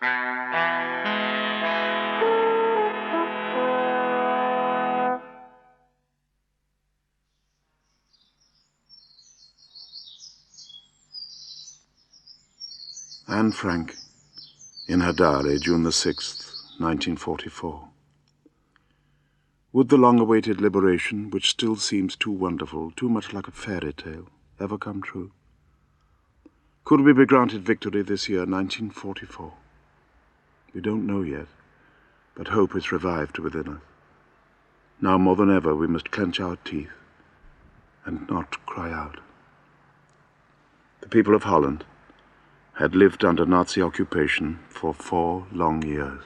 Anne Frank, in her diary, June the 6th, 1944. Would the long-awaited liberation, which still seems too wonderful, too much like a fairy tale, ever come true? Could we be granted victory this year, 1944? We don't know yet, but hope is revived within us. Now more than ever, we must clench our teeth and not cry out. The people of Holland had lived under Nazi occupation for 4 long years.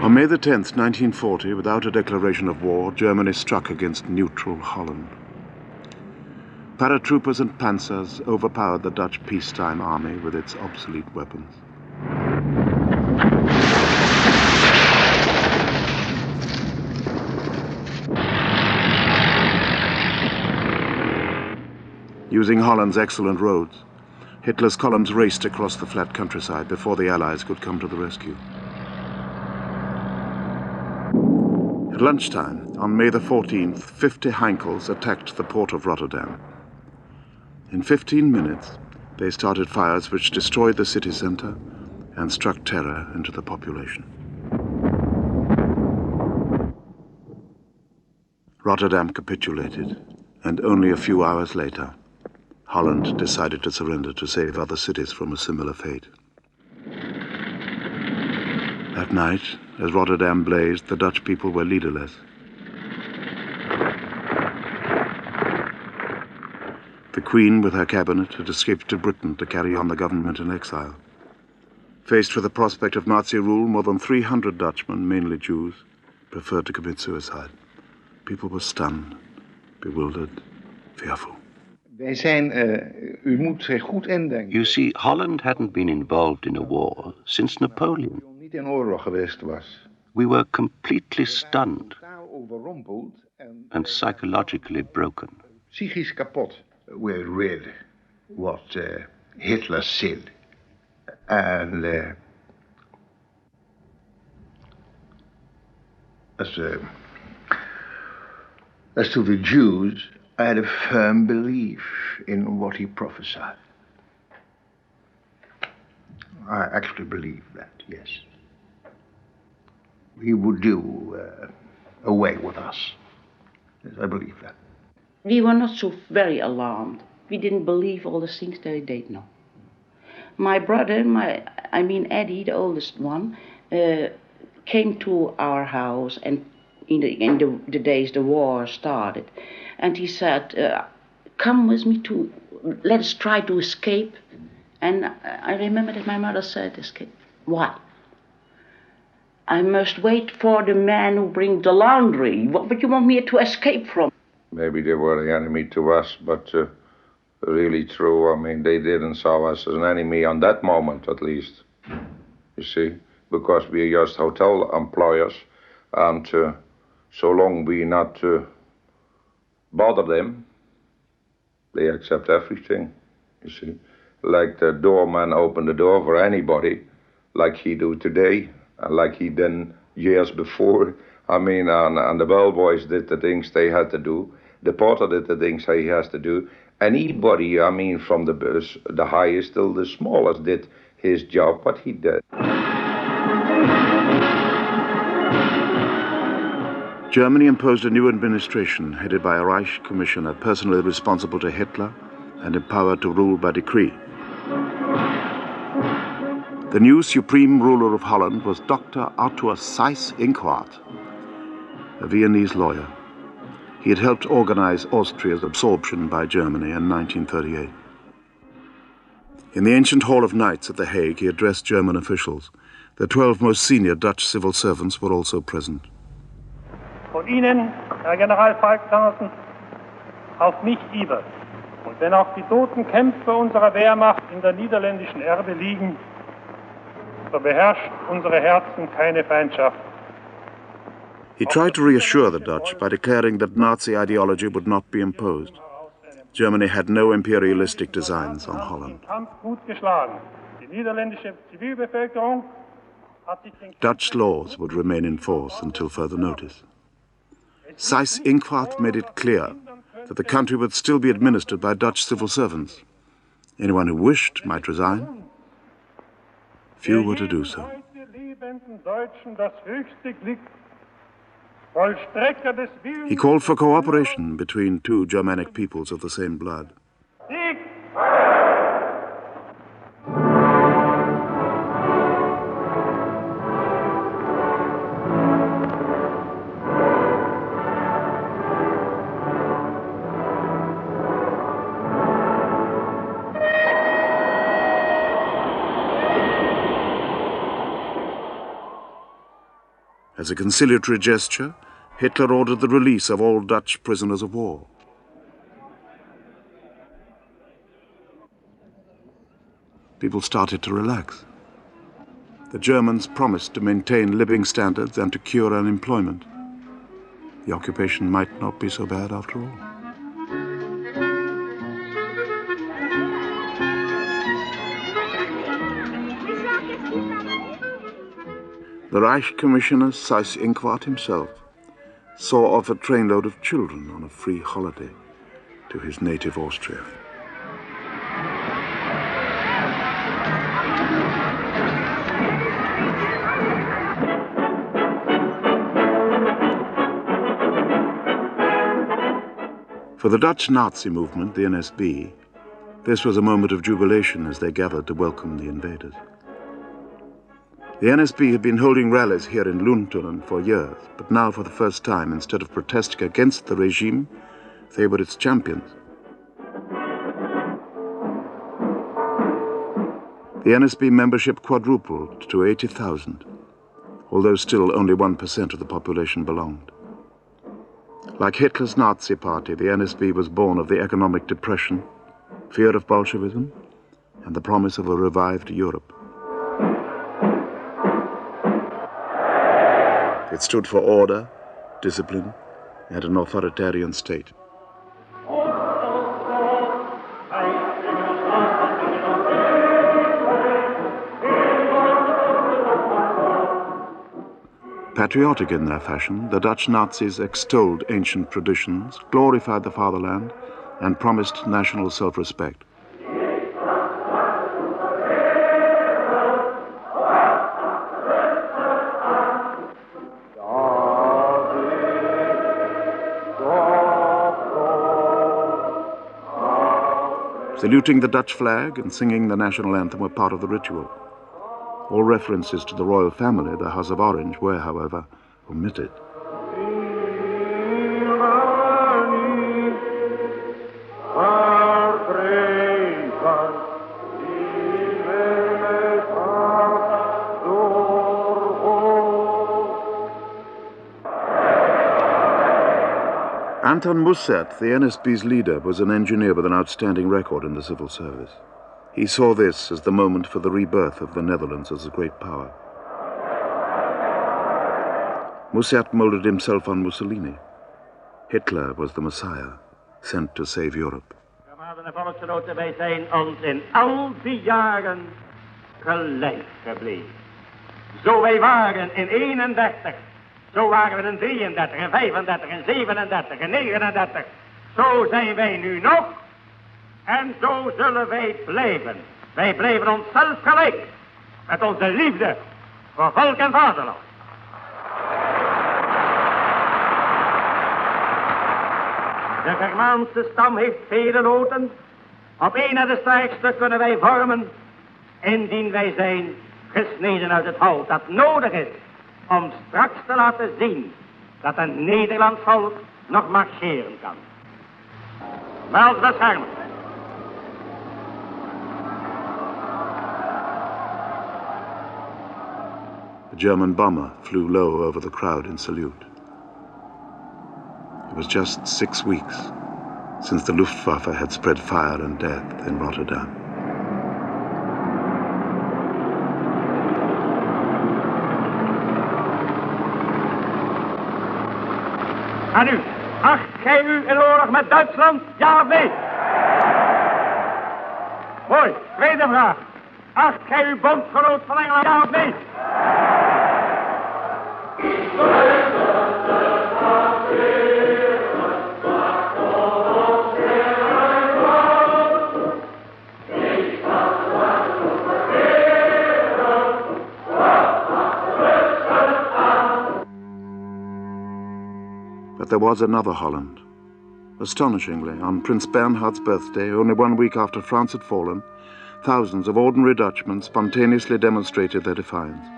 On May the 10th, 1940, without a declaration of war, Germany struck against neutral Holland. Paratroopers and panzers overpowered the Dutch peacetime army with its obsolete weapons. Using Holland's excellent roads, Hitler's columns raced across the flat countryside before the Allies could come to the rescue. At lunchtime, on May the 14th, 50 Heinkels attacked the port of Rotterdam. In 15 minutes, they started fires which destroyed the city center and struck terror into the population. Rotterdam capitulated, and only a few hours later, Holland decided to surrender to save other cities from a similar fate. That night, as Rotterdam blazed, the Dutch people were leaderless. The Queen, with her cabinet, had escaped to Britain to carry on the government in exile. Faced with the prospect of Nazi rule, more than 300 Dutchmen, mainly Jews, preferred to commit suicide. People were stunned, bewildered, fearful. Wij zijn, u moet zich goed indenken. You see, Holland hadn't been involved in a war since Napoleon. Niet in oorlog geweest was. We were completely stunned and psychologically broken. Psychisch kapot. We read what Hitler said. And as to the Jews, I had a firm belief in what he prophesied. I actually believe that, yes. He would do away with us. Yes, I believe that. We were not so very alarmed. We didn't believe all the things that he did know. My brother, Eddie, the oldest one, came to our house, and in the days the war started, and he said, come with me let us try to escape. And I remember that my mother said, escape. Why? I must wait for the man who brings the laundry. What would you want me to escape from? Maybe they were the enemy to us, but really true. I mean, they didn't saw us as an enemy on that moment, at least. You see, because we are just hotel employers, and so long we not bother them, they accept everything, you see. Like the doorman opened the door for anybody, like he do today, and like he done years before. I mean, and the bellboys did the things they had to do. The porter did the things he has to do. Anybody, I mean, from the highest till the smallest did his job, what he did. Germany imposed a new administration headed by a Reich commissioner personally responsible to Hitler and empowered to rule by decree. The new supreme ruler of Holland was Dr. Arthur Seyss-Inquart, a Viennese lawyer. He had helped organize Austria's absorption by Germany in 1938. In the ancient Hall of Knights at The Hague, he addressed German officials. The 12 most senior Dutch civil servants were also present. Von Ihnen, Herr Generalfalkgrafen, auf mich über. Und wenn auch die toten Kämpfe unserer Wehrmacht in der niederländischen Erde liegen, so beherrscht unsere Herzen keine Feindschaft. He tried to reassure the Dutch by declaring that Nazi ideology would not be imposed. Germany had no imperialistic designs on Holland. Dutch laws would remain in force until further notice. Seyss-Inquart made it clear that the country would still be administered by Dutch civil servants. Anyone who wished might resign. Few were to do so. He called for cooperation between two Germanic peoples of the same blood. As a conciliatory gesture, Hitler ordered the release of all Dutch prisoners of war. People started to relax. The Germans promised to maintain living standards and to cure unemployment. The occupation might not be so bad after all. The Reich Commissioner Seyss-Inquart himself saw off a trainload of children on a free holiday to his native Austria. For the Dutch Nazi movement, the NSB, this was a moment of jubilation as they gathered to welcome the invaders. The NSB had been holding rallies here in Luntunen for years, but now for the first time, instead of protesting against the regime, they were its champions. The NSB membership quadrupled to 80,000, although still only 1% of the population belonged. Like Hitler's Nazi party, the NSB was born of the economic depression, fear of Bolshevism, and the promise of a revived Europe. It stood for order, discipline, and an authoritarian state. Patriotic in their fashion, the Dutch Nazis extolled ancient traditions, glorified the fatherland, and promised national self-respect. Saluting the Dutch flag and singing the national anthem were part of the ritual. All references to the royal family, the House of Orange, were, however, omitted. Anton Mussert, the NSB's leader, was an engineer with an outstanding record in the civil service. He saw this as the moment for the rebirth of the Netherlands as a great power. Mussert molded himself on Mussolini. Hitler was the Messiah, sent to save Europe. Kameraden en volksgenoten, wij zijn ons in al die jaren gelijk gebleven. Zo wij waren in 31, zo waren we in 33, in 35, in 37, in 39. Zo zijn wij nu nog en zo zullen wij blijven. Wij blijven onszelf gelijk met onze liefde voor volk en vaderland. De Germaanse stam heeft vele noten. Op een na de sterkste kunnen wij vormen, indien wij zijn gesneden uit het hout dat nodig is om straks te laten zien dat een Nederlands volk nog marcheren kan. Wel beschermd. A German bomber flew low over the crowd in salute. It was just 6 weeks since the Luftwaffe had spread fire and death in Rotterdam. En nu, acht gij u in oorlog met Duitsland, ja of nee? Mooi, tweede vraag. Acht gij uw bondgenoot van Engeland, ja of nee? But there was another Holland. Astonishingly, on Prince Bernhard's birthday, only 1 week after France had fallen, thousands of ordinary Dutchmen spontaneously demonstrated their defiance.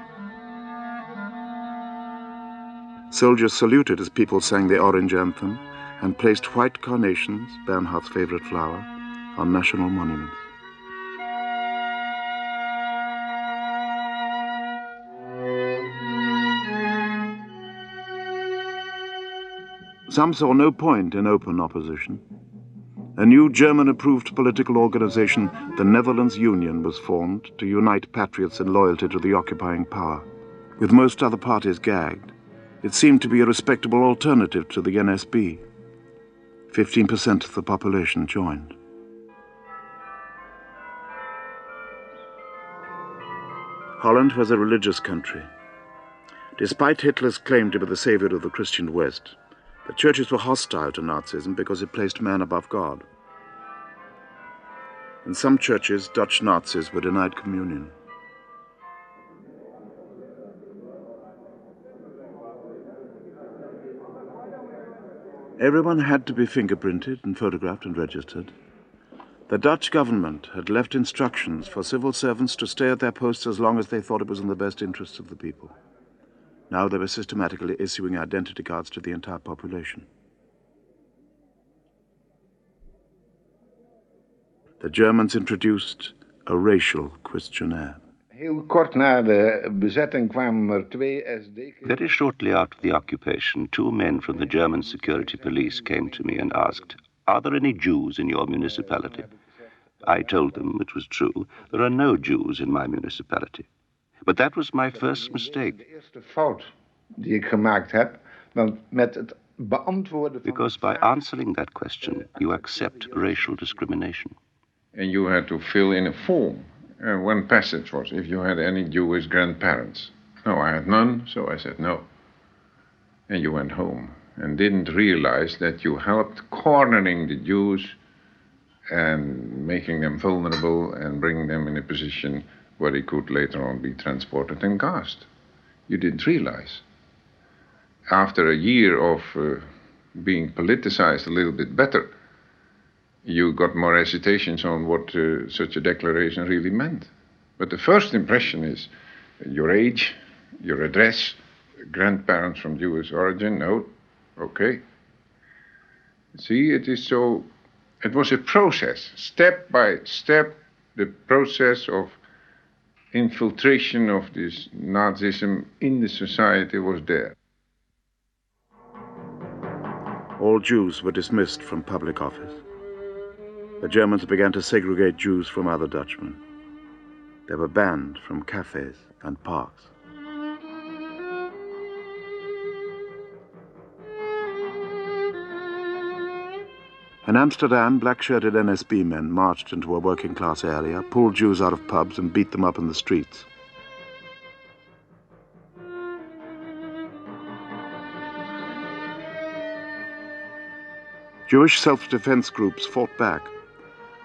Soldiers saluted as people sang the Orange Anthem and placed white carnations, Bernhard's favorite flower, on national monuments. Some saw no point in open opposition. A new German-approved political organization, the Netherlands Union, was formed to unite patriots in loyalty to the occupying power. With most other parties gagged, it seemed to be a respectable alternative to the NSB. 15% of the population joined. Holland was a religious country. Despite Hitler's claim to be the savior of the Christian West, the churches were hostile to Nazism because it placed man above God. In some churches, Dutch Nazis were denied communion. Everyone had to be fingerprinted and photographed and registered. The Dutch government had left instructions for civil servants to stay at their posts as long as they thought it was in the best interests of the people. Now they were systematically issuing identity cards to the entire population. The Germans introduced a racial questionnaire. Heel kort na de bezetting kwamen er 2 SD... Very shortly after the occupation, 2 men from the German security police came to me and asked, "Are there any Jews in your municipality?" I told them it was true. There are no Jews in my municipality. But that was my first mistake. De eerste fout die ik gemaakt heb, want met het beantwoorden van... Because by answering that question, you accept racial discrimination. And you had to fill in a form. One passage was if you had any Jewish grandparents. No, I had none, so I said no. And you went home and didn't realize that you helped cornering the Jews and making them vulnerable and bringing them in a position where they could later on be transported and gassed. You didn't realize. After a year of being politicized a little bit better, you got more recitations on what such a declaration really meant. But the first impression is your age, your address, grandparents from Jewish origin, no, okay. See, it is so, it was a process, step by step, the process of infiltration of this Nazism in the society was there. All Jews were dismissed from public office. The Germans began to segregate Jews from other Dutchmen. They were banned from cafes and parks. In Amsterdam, black-shirted NSB men marched into a working-class area, pulled Jews out of pubs and beat them up in the streets. Jewish self-defense groups fought back.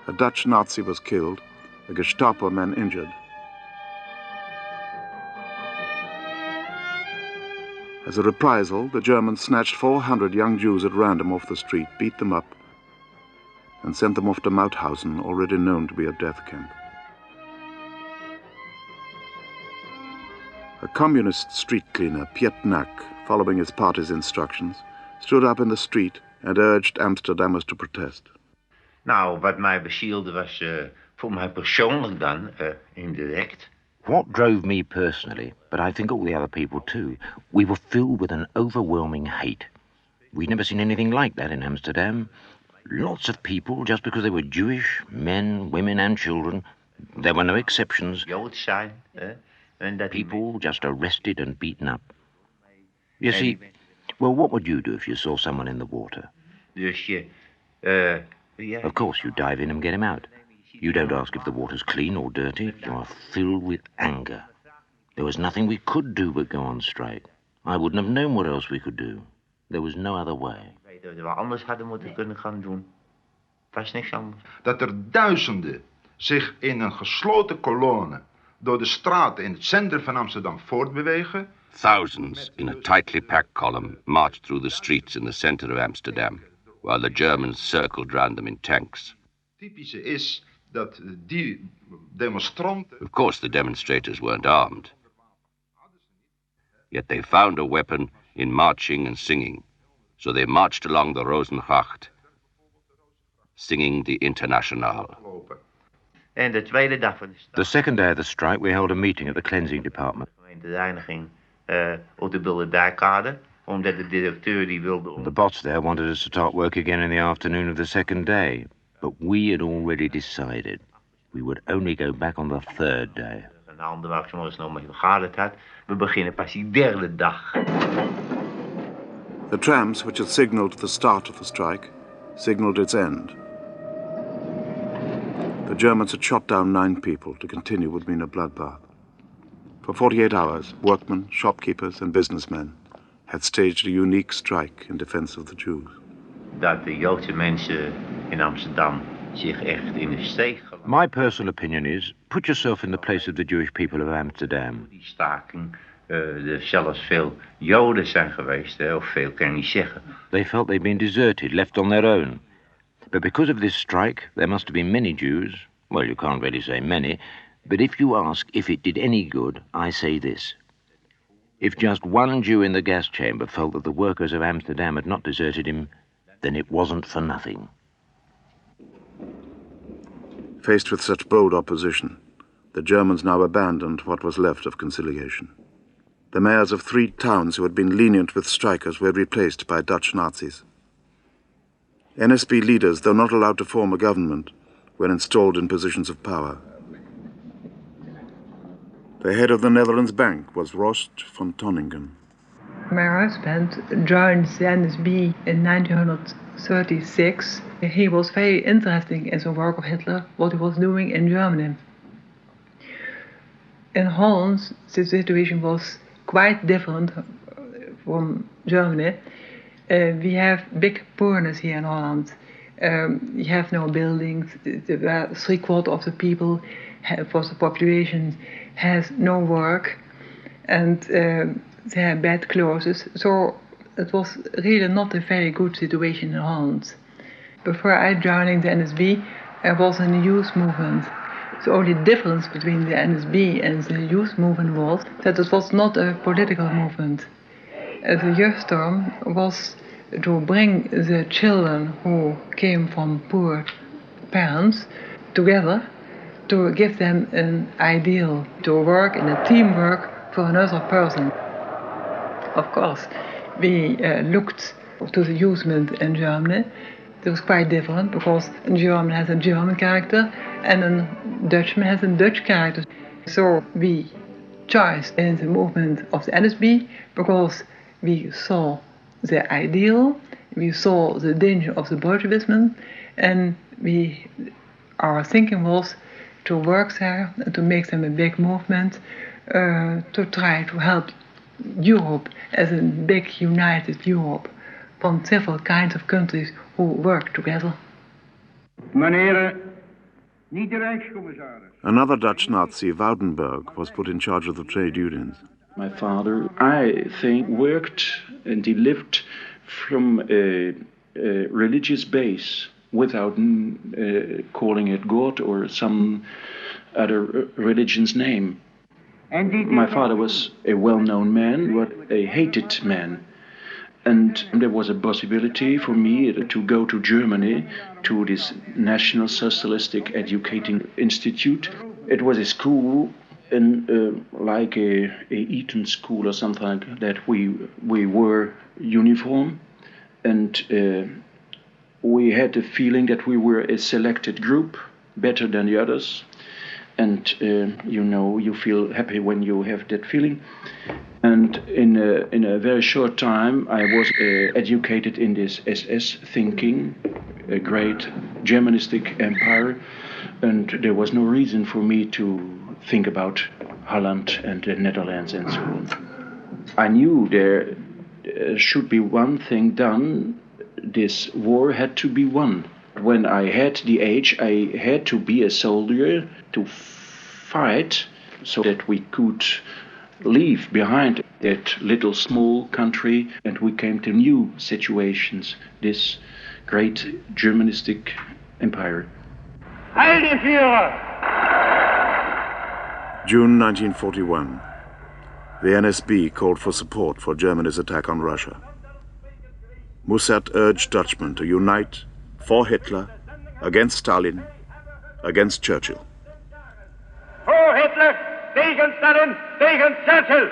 A Dutch Nazi was killed, a Gestapo man injured. As a reprisal, the Germans snatched 400 young Jews at random off the street, beat them up, and sent them off to Mauthausen, already known to be a death camp. A communist street cleaner, Piet Nak, following his party's instructions, stood up in the street and urged Amsterdammers to protest. Nou, wat mij bezielde was voor mij persoonlijk dan indirect. What drove me personally, but I think all the other people too, we were filled with an overwhelming hate. We'd never seen anything like that in Amsterdam. Lots of people, just because they were Jewish, men, women and children. There were no exceptions. Joods zijn. En dat people just arrested and beaten up. You see, well, what would you do if you saw someone in the water? Dus je... Of course, you dive in and get him out. You don't ask if the water's clean or dirty. You are filled with anger. There was nothing we could do but go on strike. I wouldn't have known what else we could do. There was no other way. Dat we anders hadden moeten kunnen gaan doen. Er was niks anders. Dat er duizenden zich in een gesloten kolonne door de straten in het centrum van Amsterdam voortbewegen. Thousands in a tightly packed column marched through the streets in the center of Amsterdam, while the Germans circled round them in tanks. Typische is dat die demonstranten... Of course, the demonstrators weren't armed. Yet they found a weapon in marching and singing. So they marched along the Rozengracht, singing the Internationale. En de tweede dag van de The second day of the strike, we held a meeting at the cleansing department. de reiniging op de Bilderdijkkade, omdat de directeur die wilde... The boss there wanted us to start work again in the afternoon of the second day, but we had already decided we would only go back on the third day. Een ander waar ik soms nog mee vergaderd had, we beginnen pas die derde dag. The trams, which had signalled the start of the strike, signalled its end. The Germans had shot down 9 people to continue what had been a bloodbath. For 48 hours, workmen, shopkeepers and businessmen had staged a unique strike in defense of the Jews. Dat de Joodse mensen in Amsterdam zich echt in de steek gelaten. My personal opinion is, put yourself in the place of the Jewish people of Amsterdam. Die staking, er zelfs veel Joden zijn geweest, of veel kan je niet zeggen. They felt they'd been deserted, left on their own. But because of this strike, there must have been many Jews. Well, you can't really say many, but if you ask if it did any good, I say this. If just one Jew in the gas chamber felt that the workers of Amsterdam had not deserted him, then it wasn't for nothing. Faced with such bold opposition, the Germans now abandoned what was left of conciliation. The mayors of 3 towns who had been lenient with strikers were replaced by Dutch Nazis. NSB leaders, though not allowed to form a government, were installed in positions of power. The head of the Netherlands Bank was Rost van Tonningen. My husband joined the NSB in 1936. He was very interested in the work of Hitler, what he was doing in Germany. In Holland, the situation was quite different from Germany. We have big poorness here in Holland. We have no buildings. 3/4 of the people, for the population, has no work, and they have bad clothes. So it was really not a very good situation in Holland. Before I joined the NSB, I was in the youth movement. The only difference between the NSB and the youth movement was that it was not a political movement. The Jeugdstorm was to bring the children who came from poor parents together to give them an ideal to work in a teamwork for another person. Of course, we looked to the youth movement in Germany. It was quite different because a German has a German character and a Dutchman has a Dutch character. So we chose in the movement of the NSB because we saw the ideal, we saw the danger of the Bolshevism, and our thinking was to work there and to make them a big movement, to try to help Europe as a big united Europe from several kinds of countries who work together. Another Dutch Nazi, Woudenberg, was put in charge of the trade unions. My father, I think, worked and he lived from a religious base without calling it God or some other religion's name. My father was a well-known man, but a hated man. And there was a possibility for me to go to Germany, to this National Socialistic Educating Institute. It was a school like a Eton school or something like that. We wore uniform, and we had the feeling that we were a selected group, better than the others. And you feel happy when you have that feeling. And in a very short time, I was educated in this SS thinking, a great Germanistic empire, and there was no reason for me to think about Holland and the Netherlands and so on. I knew there should be one thing done. This war had to be won. When I had the age, I had to be a soldier to fight so that we could leave behind that little small country and we came to new situations, this great Germanistic empire. Heil die Führer! June 1941. The NSB called for support for Germany's attack on Russia. Mussert urged Dutchmen to unite for Hitler, against Stalin, against Churchill. Voor Hitler, tegen Stalin, tegen Churchill!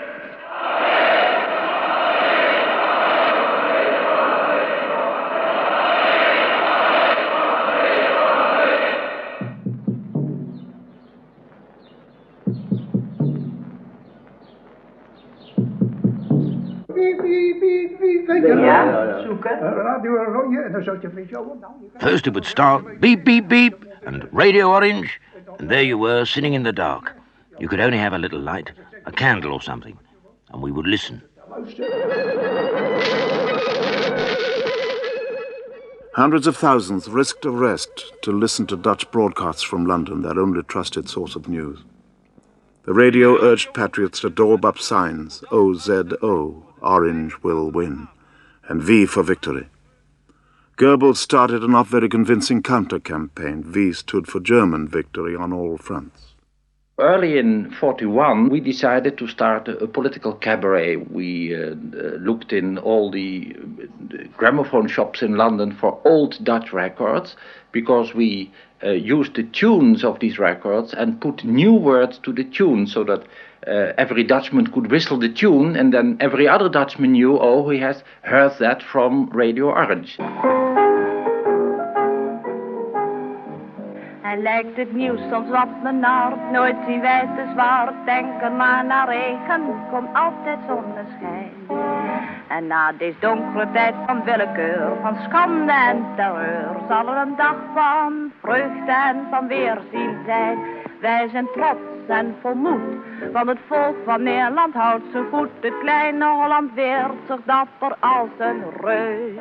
First it would start, beep, beep, beep, and Radio Orange, and there you were, sitting in the dark. You could only have a little light, a candle or something, and we would listen. Hundreds of thousands risked arrest to listen to Dutch broadcasts from London, their only trusted source of news. The radio urged patriots to daub up signs, OZO, Orange will win, and V for victory. Goebbels started a not very convincing counter-campaign. V stood for German victory on all fronts. Early in 1941, we decided to start a political cabaret. We looked in all the gramophone shops in London for old Dutch records, because we used the tunes of these records and put new words to the tune, so that every Dutchman could whistle the tune, and then every other Dutchman knew, oh, he has heard that from Radio Orange. En lijkt het nieuws soms wat me naar, nooit zien wij te zwaar, denk er maar naar regen, komt altijd zonneschijn. En na deze donkere tijd van willekeur, van schande en terreur, zal er een dag van vreugde en van weerzien zijn. Wij zijn trots en vol moed, want het volk van Nederland houdt zijn voet. Het kleine Holland weert zich dapper als een reus.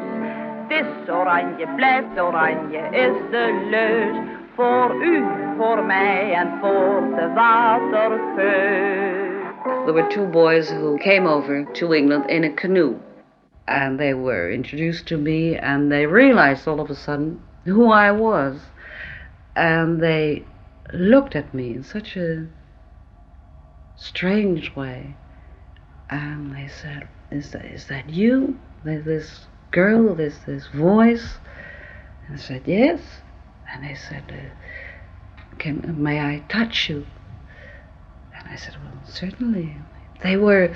Het is oranje, blijft oranje, is de leus. Voor u, voor mij en voor de watergeus. There were two boys who came over to England in a canoe. And they were introduced to me, and they realized all of a sudden who I was. And they looked at me in such a strange way. And they said, is that you? There's this girl, there's this voice? And I said, yes. And they said, may I touch you? And I said, well, certainly. They were,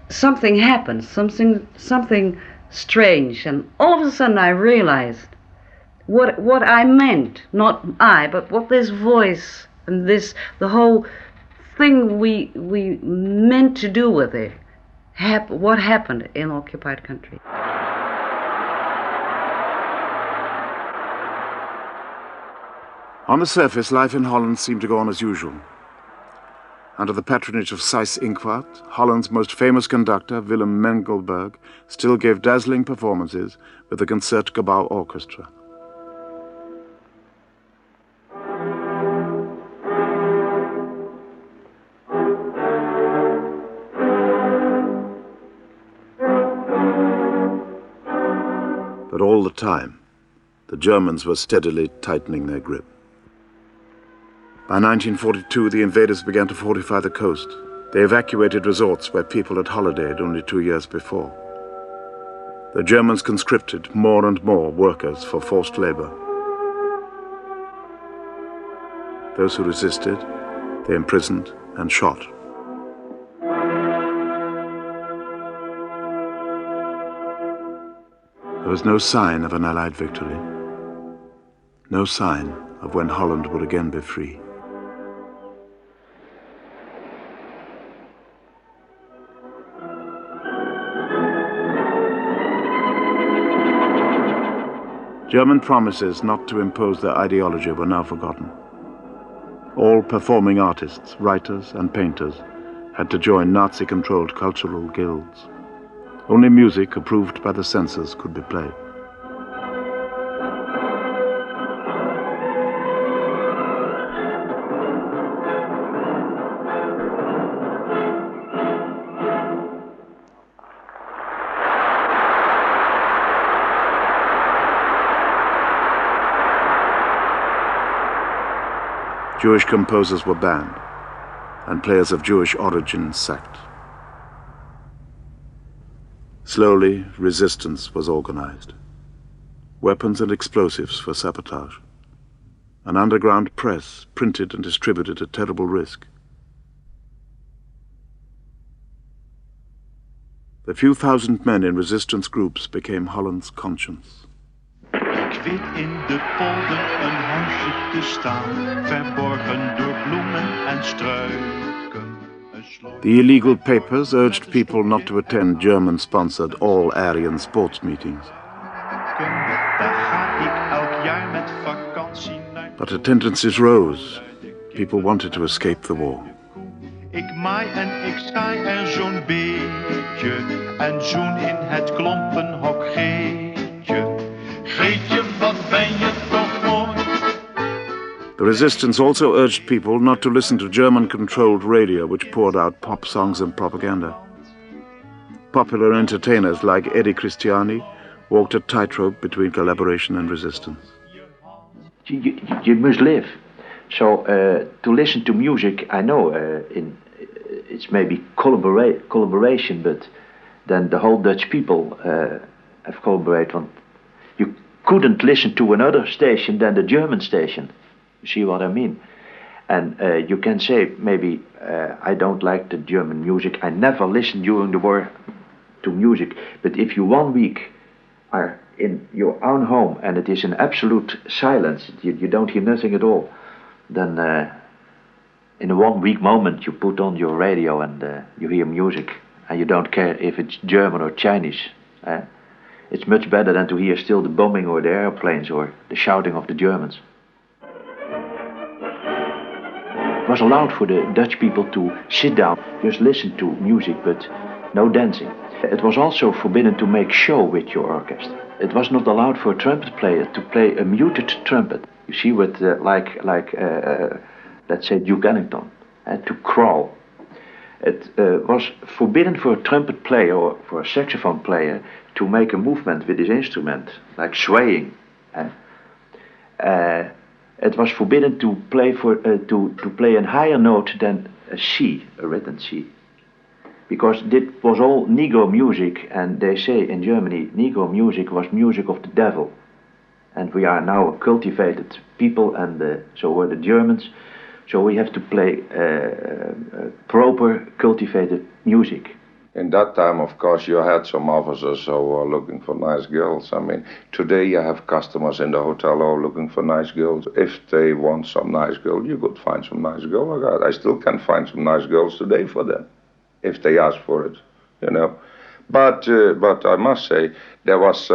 something happened, something strange. And all of a sudden I realized what I meant, not I, but what this voice and the whole thing we meant to do with it, what happened in occupied country. On the surface, life in Holland seemed to go on as usual. Under the patronage of Seyss Inquart, Holland's most famous conductor, Willem Mengelberg, still gave dazzling performances with the Concertgebouw Orchestra. But all the time, the Germans were steadily tightening their grip. By 1942, the invaders began to fortify the coast. They evacuated resorts where people had holidayed only 2 years before. The Germans conscripted more and more workers for forced labor. Those who resisted, they imprisoned and shot. There was no sign of an Allied victory, no sign of when Holland would again be free. German promises not to impose their ideology were now forgotten. All performing artists, writers and painters had to join Nazi-controlled cultural guilds. Only music approved by the censors could be played. Jewish composers were banned, and players of Jewish origin sacked. Slowly, resistance was organized. Weapons and explosives for sabotage. An underground press printed and distributed at terrible risk. The few thousand men in resistance groups became Holland's conscience. Ik weet in de polder een huisje te staan, verborgen door bloemen en struiken. The illegal papers urged people not to attend German-sponsored all-Aryan sports meetings. But attendances rose. People wanted to escape the war. Ik maai en ik schaai er zo'n beetje en zoen in het klompenhok Geetje. Geetje, wat ben je toch mooi. The resistance also urged people not to listen to German-controlled radio, which poured out pop songs and propaganda. Popular entertainers like Eddie Christiani walked a tightrope between collaboration and resistance. You must live. So to listen to music, I know it's maybe collaboration, but then the whole Dutch people have collaborated. You couldn't listen to another station than the German station. You see what I mean? And you can say, maybe I don't like the German music. I never listened during the war to music. But if you 1 week are in your own home and it is in absolute silence, you don't hear nothing at all, then in a 1 week moment you put on your radio and you hear music. And you don't care if it's German or Chinese. It's much better than to hear still the bombing or the airplanes or the shouting of the Germans. It was allowed for the Dutch people to sit down, just listen to music, but no dancing. It was also forbidden to make show with your orchestra. It was not allowed for a trumpet player to play a muted trumpet. You see, with let's say Duke Ellington, to crawl. It was forbidden for a trumpet player or for a saxophone player to make a movement with his instrument, like swaying. It was forbidden to play to play a higher note than a C, a written C, because it was all Negro music, and they say in Germany Negro music was music of the devil, and we are now a cultivated people, and so were the Germans. So we have to play proper, cultivated music. In that time, of course, you had some officers who were looking for nice girls. I mean, today you have customers in the hotel who are looking for nice girls. If they want some nice girl, you could find some nice girl. I still can find some nice girls today for them, if they ask for it, you know. But I must say, there was,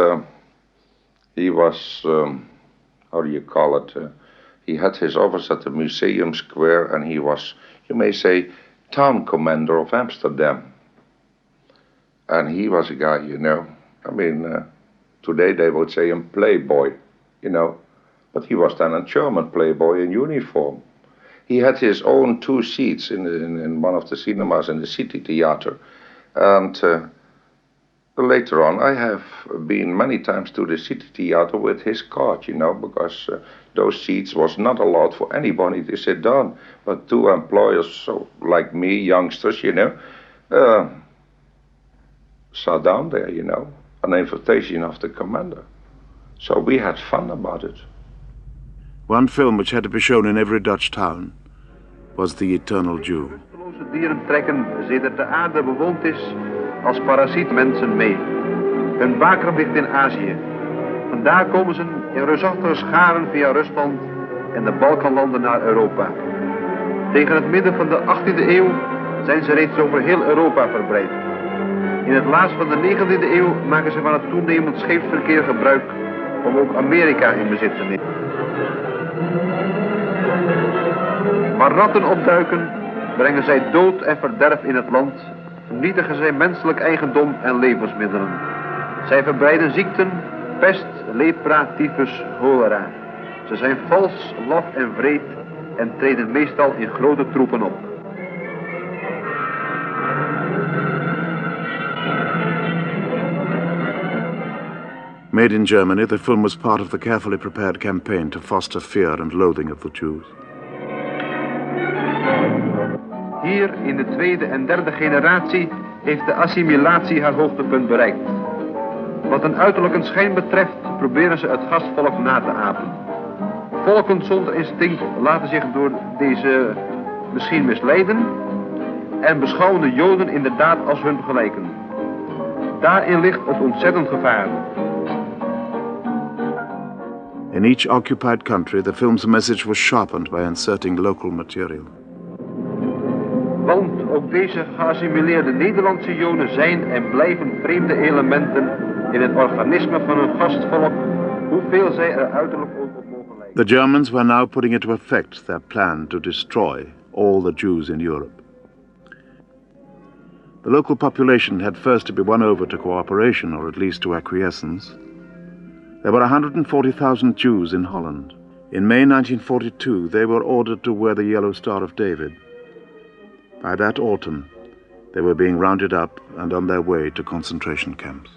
he was, how do you call it? He had his office at the Museum Square, and he was, you may say, town commander of Amsterdam. And he was a guy, you know, I mean, today they would say a playboy, you know, but he was then a German playboy in uniform. He had his own 2 seats in one of the cinemas in the city theater, and Later on, I have been many times to the city theater with his card, you know, because those seats was not allowed for anybody to sit down, but two employers, so like me, youngsters, you know, sat down there, you know, an invitation of the commander. So we had fun about it. One film which had to be shown in every Dutch town was The Eternal Jew. Dieren trekken sedert de aarde bewoond is als parasiet mensen mee. Hun baker ligt in Azië. Vandaar komen ze in reusachtige scharen via Rusland en de Balkanlanden naar Europa. Tegen het midden van de 18e eeuw zijn ze reeds over heel Europa verbreid. In het laatst van de 19e eeuw maken ze van het toenemend scheepsverkeer gebruik om ook Amerika in bezit te nemen. Waar ratten opduiken, brengen zij dood en verderf in het land, vernietigen zij menselijk eigendom en levensmiddelen. Zij verbreiden ziekten, pest, lepra, tyfus, cholera. Ze zijn vals, laf en wreed en treden meestal in grote troepen op. Made in Germany, the film was part of the carefully prepared campaign to foster fear and loathing of the Jews. Hier in de tweede en derde generatie heeft de assimilatie haar hoogtepunt bereikt. Wat een uiterlijke schijn betreft proberen ze het gastvolk na te apen. Volken zonder instinct laten zich door deze misschien misleiden en beschouwen de Joden inderdaad als hun gelijken. Daarin ligt het ontzettend gevaar. In each occupied country, the film's message was sharpened by inserting local material. Want ook deze geassimileerde Nederlandse Joden zijn en blijven vreemde elementen in het organisme van hun gastvolk, hoeveel zij er uiterlijk ook op mogen lijken. The Germans were now putting into effect their plan to destroy all the Jews in Europe. The local population had first to be won over to cooperation, or at least to acquiescence. There were 140,000 Jews in Holland. In May 1942, they were ordered to wear the Yellow Star of David. By that autumn, they were being rounded up and on their way to concentration camps.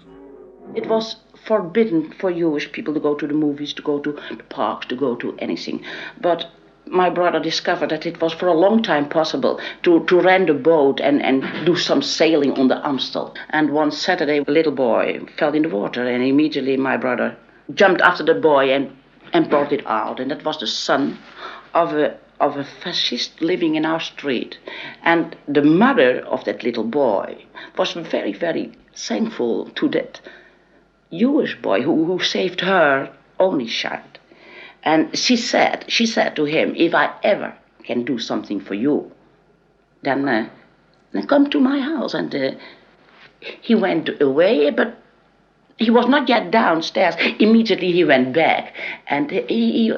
It was forbidden for Jewish people to go to the movies, to go to the parks, to go to anything. But my brother discovered that it was for a long time possible to rent a boat and do some sailing on the Amstel. And one Saturday, a little boy fell in the water, and immediately my brother jumped after the boy and brought it out. And that was the son of a fascist living in our street. And the mother of that little boy was very, very thankful to that Jewish boy who saved her only child. And she said to him, if I ever can do something for you, then come to my house. And he went away, but he was not yet downstairs. Immediately he went back, and he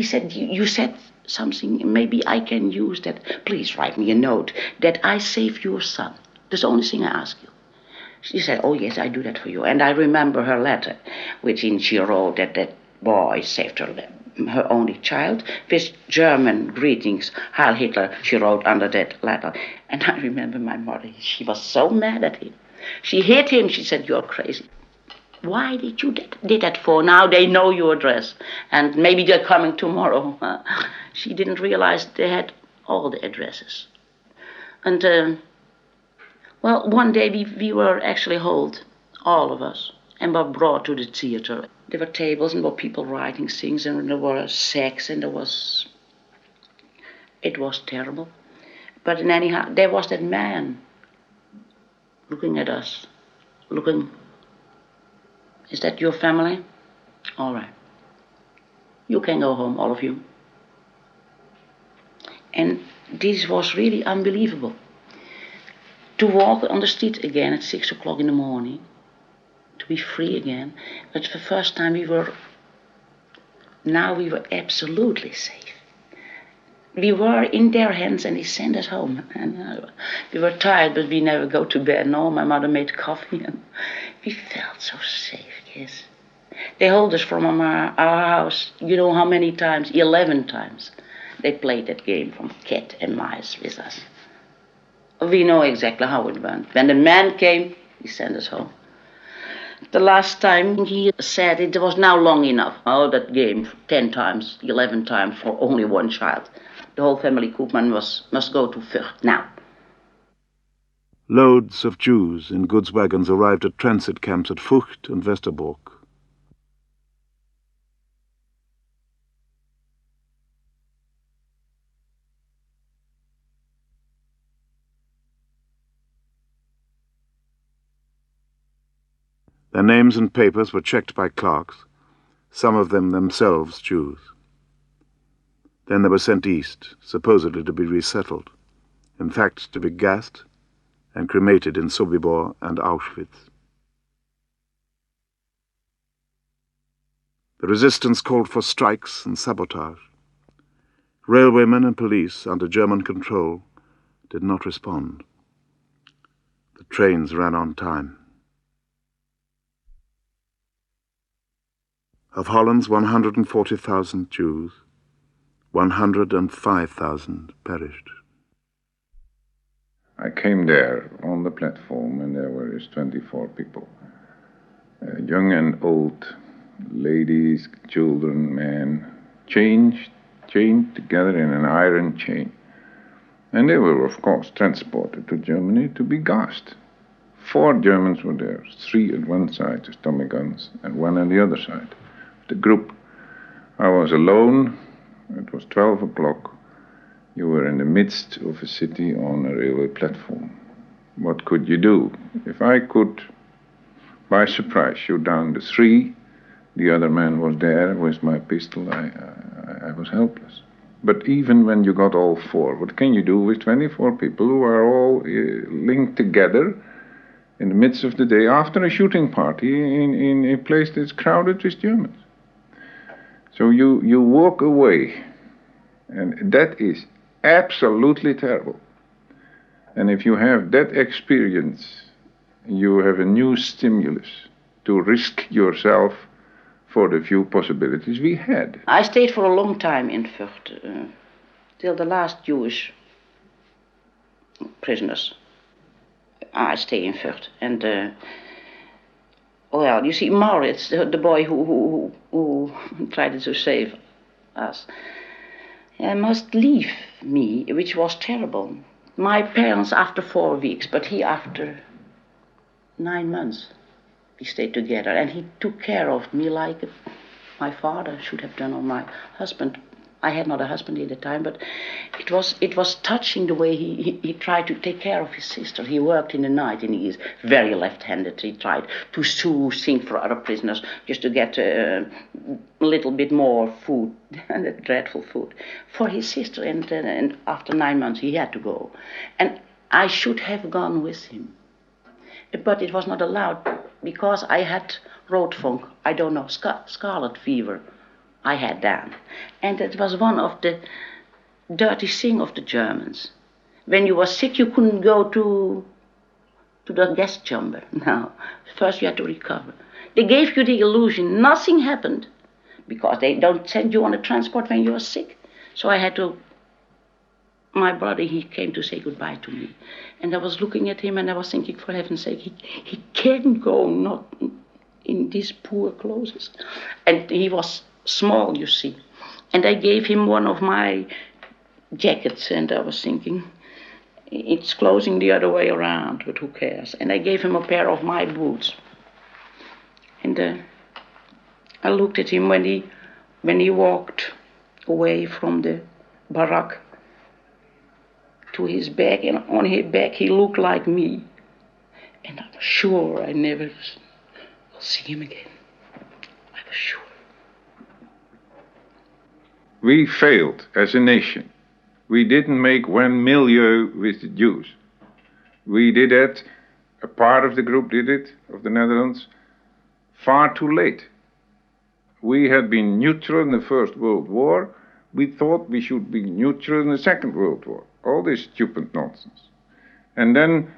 said, you said something, maybe I can use that. Please write me a note that I saved your son. That's the only thing I ask you. She said, oh yes, I do that for you. And I remember her letter, wherein she wrote that boy saved her only child, with German greetings, Heil Hitler, she wrote under that letter. And I remember my mother, she was so mad at him. She hit him, she said, you're crazy. Why did you did that for? Now they know your address, and maybe they're coming tomorrow. She didn't realize they had all the addresses. And, well, one day we were actually held, all of us, and were brought to the theater. There were tables and there were people writing things, and there were sex, and it was terrible. But anyhow, there was that man looking at us, is that your family? All right. You can go home, all of you. And this was really unbelievable. To walk on the street again at 6 o'clock in the morning, to be free again. But for the first time we were absolutely safe. We were in their hands and they sent us home. And we were tired, but we never go to bed. No, my mother made coffee and we felt so safe, yes. They hold us from our house, you know how many times? 11 times. They played that game from cat and mice with us. We know exactly how it went. When the man came, He sent us home. The last time he said it was now long enough. Oh, that game, 10 times, 11 times for only one child. The whole family Koopman must go to Vught now. Loads of Jews in goods wagons arrived at transit camps at Vught and Westerbork. Their names and papers were checked by clerks, some of them themselves Jews. Then they were sent east, supposedly to be resettled, in fact to be gassed and cremated in Sobibor and Auschwitz. The resistance called for strikes and sabotage. Railwaymen and police, under German control, did not respond. The trains ran on time. Of Holland's 140,000 Jews, 105,000 perished. I came there on the platform and there were 24 people. Young and old, ladies, children, men, chained together in an iron chain. And they were, of course, transported to Germany to be gassed. 4 Germans were there, 3 at one side as Tommy guns and 1 on the other side. The group. I was alone. It was 12 o'clock. You were in the midst of a city on a railway platform. What could you do? If I could, by surprise, shoot down the 3, the other man was there with my pistol, I was helpless. But even when you got all 4, what can you do with 24 people who are all linked together in the midst of the day after a shooting party in a place that's crowded with Germans? So you walk away, and that is absolutely terrible. And if you have that experience, you have a new stimulus to risk yourself for the few possibilities we had. I stayed for a long time in Vught, till the last Jewish prisoners. I stay in Vught, and well, you see, Maurits, the boy who tried to save us, must leave me, which was terrible. My parents after 4 weeks, but he after 9 months. We stayed together, and he took care of me like my father should have done, or my husband. I had not a husband at the time, but it was touching the way he tried to take care of his sister. He worked in the night, and he is very left-handed. He tried to sing for other prisoners just to get a little bit more food, and that dreadful food, for his sister. And after 9 months, he had to go. And I should have gone with him. But it was not allowed, because I had roodvonk, I don't know, scarlet fever. I had that. And it was one of the dirty thing of the Germans. When you were sick, you couldn't go to the gas chamber. No, first you had to recover. They gave you the illusion nothing happened, because they don't send you on a transport when you are sick. So I had to, my brother, he came to say goodbye to me. And I was looking at him and I was thinking, for heaven's sake, he can't go not in these poor clothes. And he was small, you see. And I gave him one of my jackets, and I was thinking, it's closing the other way around, but who cares? And I gave him a pair of my boots. And I looked at him when he walked away from the barrack to his back, and on his back he looked like me. And I was sure I never will see him again. I was sure. We failed as a nation. We didn't make one milieu with the Jews. We did that, a part of the group did it, of the Netherlands, far too late. We had been neutral in the First World War. We thought we should be neutral in the Second World War. All this stupid nonsense. And then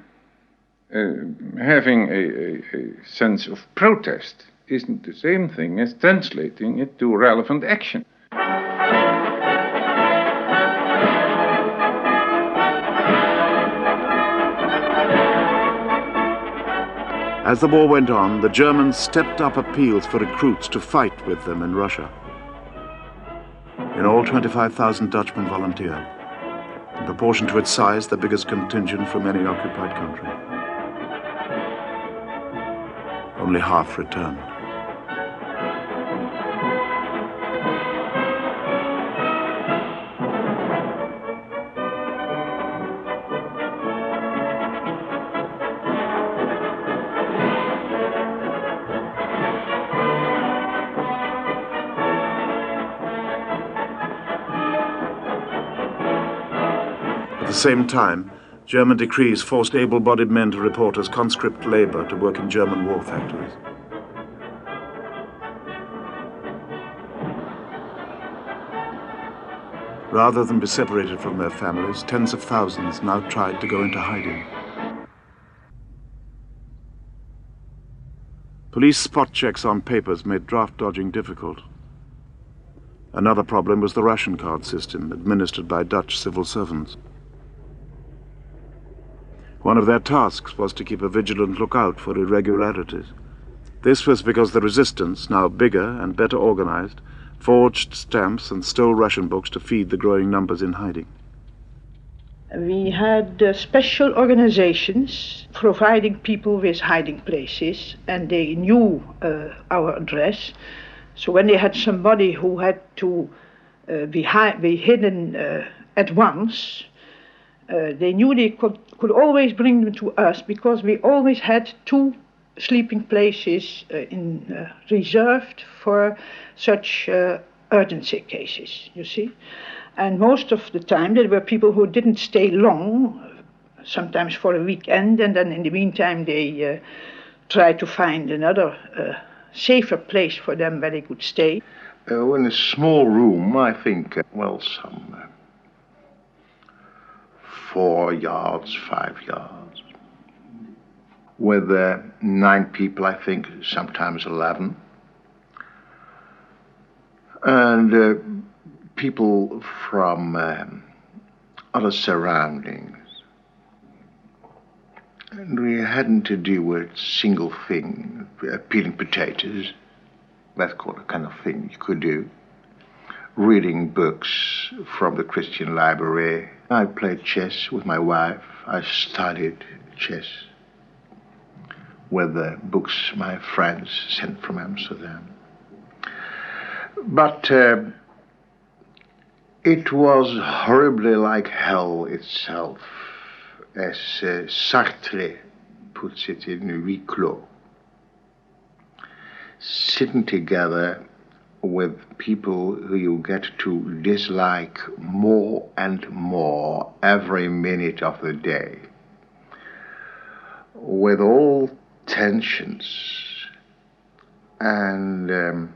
having a sense of protest isn't the same thing as translating it to relevant action. As the war went on, the Germans stepped up appeals for recruits to fight with them in Russia. In all, 25,000 Dutchmen volunteered, in proportion to its size, the biggest contingent from any occupied country. Only half returned. At the same time, German decrees forced able-bodied men to report as conscript labor to work in German war factories. Rather than be separated from their families, tens of thousands now tried to go into hiding. Police spot checks on papers made draft dodging difficult. Another problem was the ration card system administered by Dutch civil servants. One of their tasks was to keep a vigilant lookout for irregularities. This was because the resistance, now bigger and better organized, forged stamps and stole ration books to feed the growing numbers in hiding. We had special organizations providing people with hiding places, and they knew our address. So when they had somebody who had to be hidden at once, they knew they could always bring them to us, because we always had 2 sleeping places reserved for such urgency cases, you see. And most of the time there were people who didn't stay long, sometimes for a weekend, and then in the meantime they tried to find another safer place for them where they could stay. In a small room, I think, well, some 4 yards, 5 yards, with 9 people, I think, sometimes 11. And people from other surroundings. And we hadn't to do with single thing, peeling potatoes, that kind of thing you could do. Reading books from the Christian library. I played chess with my wife. I studied chess with the books my friends sent from Amsterdam. But it was horribly like hell itself, as Sartre puts it in Huis Clos. Sitting together with people who you get to dislike more and more every minute of the day, with all tensions, and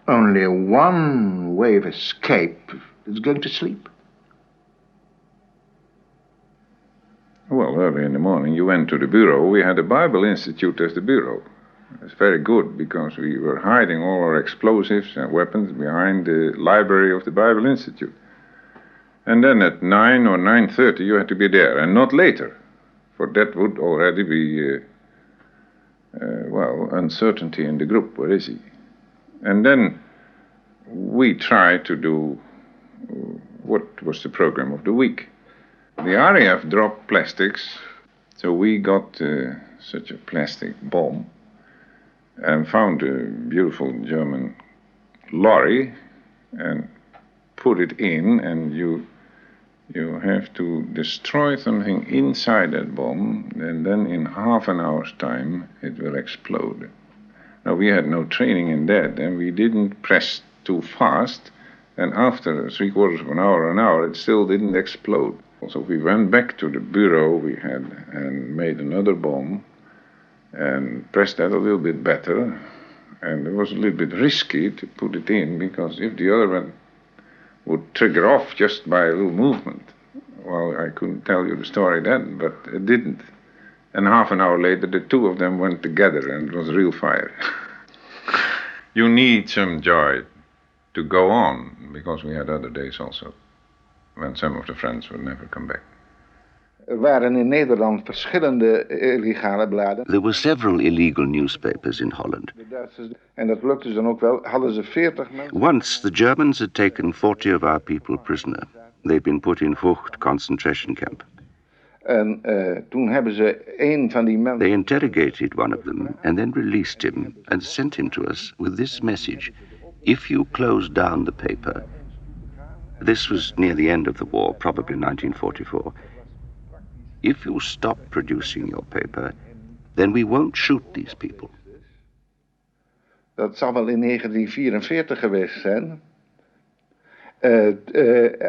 only one way of escape is going to sleep. Well, early in the morning you went to the bureau. We had a Bible Institute as the bureau. It's very good, because we were hiding all our explosives and weapons behind the library of the Bible Institute. And then at 9 or 9:30 you had to be there, and not later, for that would already be, uncertainty in the group. Where is he? And then we tried to do what was the program of the week. The RAF dropped plastics, so we got such a plastic bomb and found a beautiful German lorry and put it in, and you have to destroy something inside that bomb, and then in half an hour's time it will explode. Now, we had no training in that, and we didn't press too fast, and after 3/4 of an hour, it still didn't explode. So we went back to the bureau we had and made another bomb and pressed that a little bit better, and it was a little bit risky to put it in, because if the other one would trigger off just by a little movement, well, I couldn't tell you the story then, but it didn't. And half an hour later, the 2 of them went together, and it was real fire. You need some joy to go on, because we had other days also, when some of the friends would never come back. waren in Nederland verschillende illegale bladen. There were several illegal newspapers in Holland. En dat lukte ze dan ook wel. Hadden ze 40 mensen. Once the Germans had taken 40 of our people prisoner. They'd been put in Vught concentration camp. En toen hebben ze een van die mensen... They interrogated one of them and then released him and sent him to us with this message. If you close down the paper... This was near the end of the war, probably 1944. If you stop producing your paper, then we won't shoot these people. Dat zal wel in 1944 geweest zijn.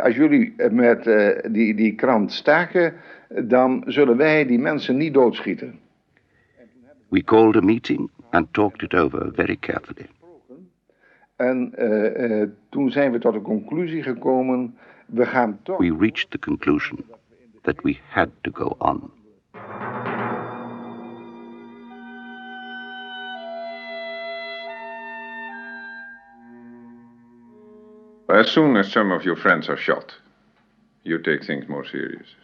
Als jullie met die krant staken, dan zullen wij die mensen niet doodschieten. We called a meeting and talked it over very carefully. En toen zijn we tot de conclusie gekomen, we gaan toch... We reached the conclusion that we had to go on. As soon as some of your friends are shot, you take things more serious.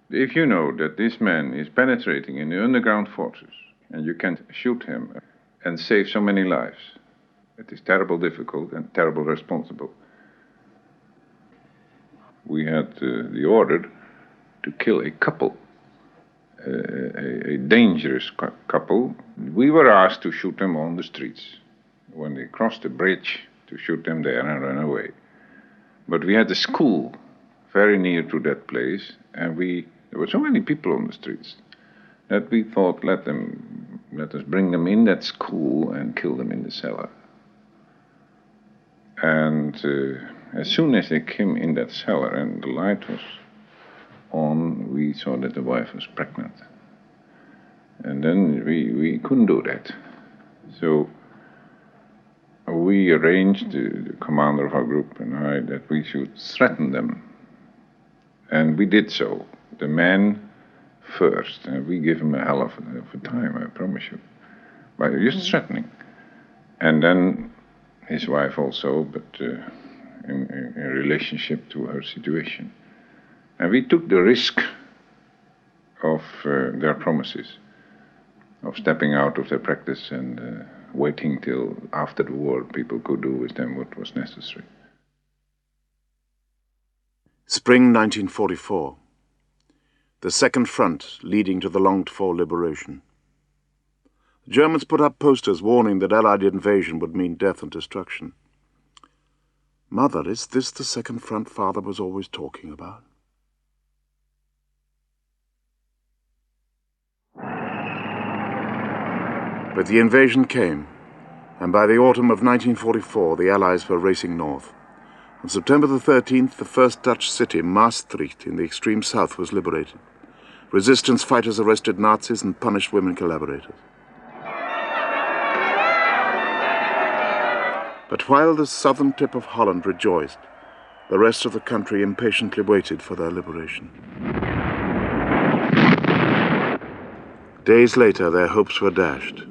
If you know that this man is penetrating in the underground forces, and you can't shoot him and save so many lives, it is terribly difficult and terribly responsible. We had the order to kill a couple, a dangerous couple. We were asked to shoot them on the streets. When they crossed the bridge, to shoot them there and run away. But we had a school very near to that place, and there were so many people on the streets that we thought, let us bring them in that school and kill them in the cellar. And as soon as they came in that cellar and the light was on, we saw that the wife was pregnant. And then we couldn't do that. So we arranged, the commander of our group and I, that we should threaten them. And we did so. The man first, and we give him a hell of a time, I promise you, by just threatening. And then his wife also, but in relationship to her situation. And we took the risk of their promises, of stepping out of their practice and waiting till after the war people could do with them what was necessary. Spring 1944. The second front leading to the longed-for liberation. The Germans put up posters warning that Allied invasion would mean death and destruction. Mother, is this the second front Father was always talking about? But the invasion came, and by the autumn of 1944 the Allies were racing north. On September the 13th, the first Dutch city, Maastricht, in the extreme south, was liberated. Resistance fighters arrested Nazis and punished women collaborators. But while the southern tip of Holland rejoiced, the rest of the country impatiently waited for their liberation. Days later, their hopes were dashed.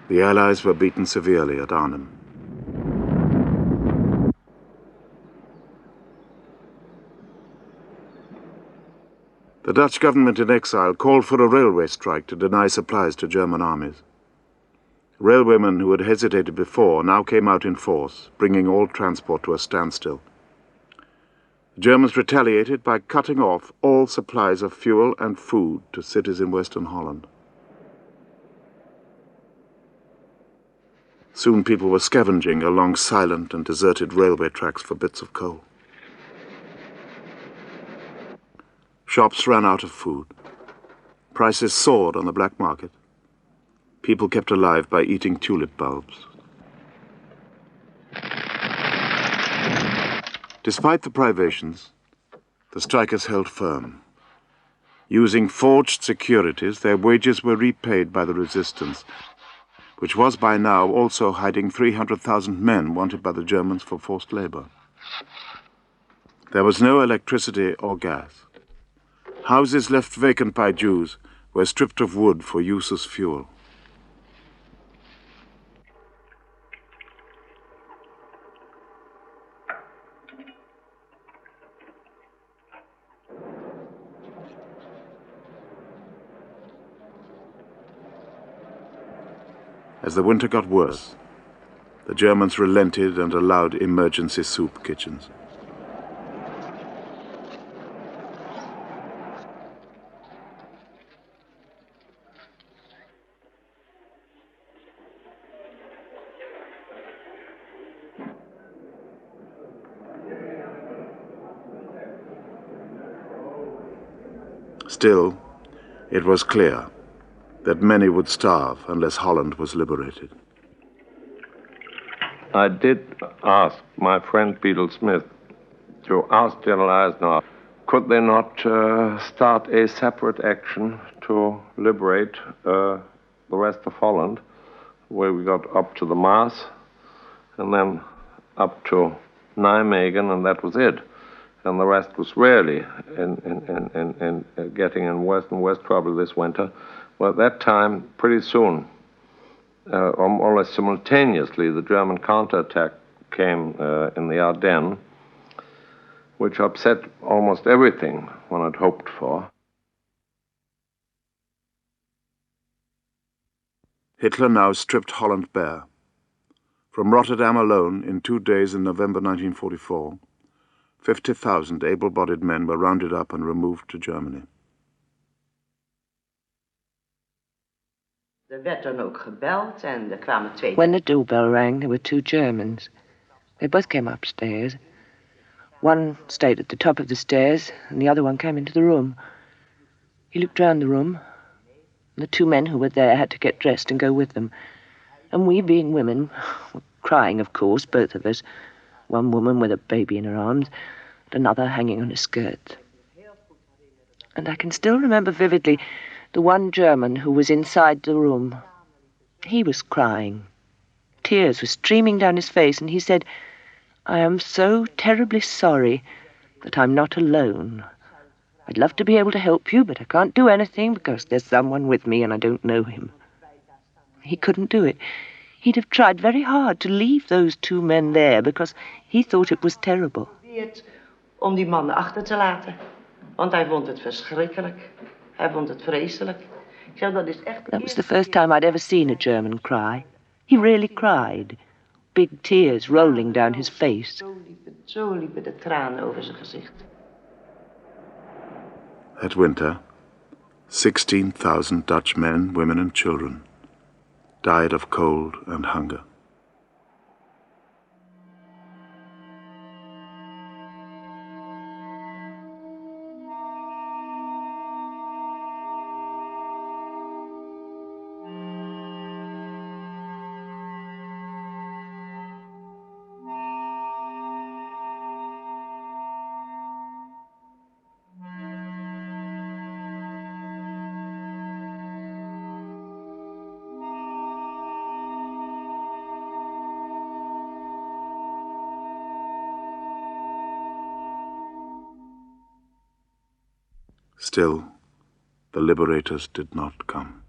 The Allies were beaten severely at Arnhem. The Dutch government in exile called for a railway strike to deny supplies to German armies. Railwaymen who had hesitated before now came out in force, bringing all transport to a standstill. The Germans retaliated by cutting off all supplies of fuel and food to cities in western Holland. Soon people were scavenging along silent and deserted railway tracks for bits of coal. Shops ran out of food. Prices soared on the black market. People kept alive by eating tulip bulbs. Despite the privations, the strikers held firm. Using forged securities, their wages were repaid by the resistance, which was by now also hiding 300,000 men wanted by the Germans for forced labor. There was no electricity or gas. Houses left vacant by Jews were stripped of wood for use as fuel. As the winter got worse, the Germans relented and allowed emergency soup kitchens. Still, it was clear that many would starve unless Holland was liberated. I did ask my friend Beadle Smith to ask General Eisenhower, could they not start a separate action to liberate the rest of Holland, where we got up to the Maas and then up to Nijmegen, and that was it. And the rest was really in getting in worse and worse trouble this winter. Well, at that time, pretty soon, or more or less simultaneously, the German counterattack came in the Ardennes, which upset almost everything one had hoped for. Hitler now stripped Holland bare. From Rotterdam alone, in 2 days in November 1944, 50,000 able-bodied men were rounded up and removed to Germany. When the doorbell rang, there were 2 Germans. They both came upstairs. One stayed at the top of the stairs, and the other one came into the room. He looked round the room, and the 2 men who were there had to get dressed and go with them. And we, being women, were crying, of course, both of us. One woman with a baby in her arms, and another hanging on a skirt. And I can still remember vividly the one German who was inside the room. He was crying. Tears were streaming down his face, and he said, "I am so terribly sorry that I'm not alone. I'd love to be able to help you, but I can't do anything because there's someone with me and I don't know him." He couldn't do it. He'd have tried very hard to leave those 2 men there because he thought it was terrible. Om die mannen achter te laten. Want hij vond het verschrikkelijk. Hij vond het vreselijk. Ik zeg, dat is echt... That was the first time I'd ever seen a German cry. He really cried. Big tears rolling down his face. Zo liepen de tranen over zijn gezicht. That winter, 16,000 Dutch men, women and children died of cold and hunger. Still, the liberators did not come.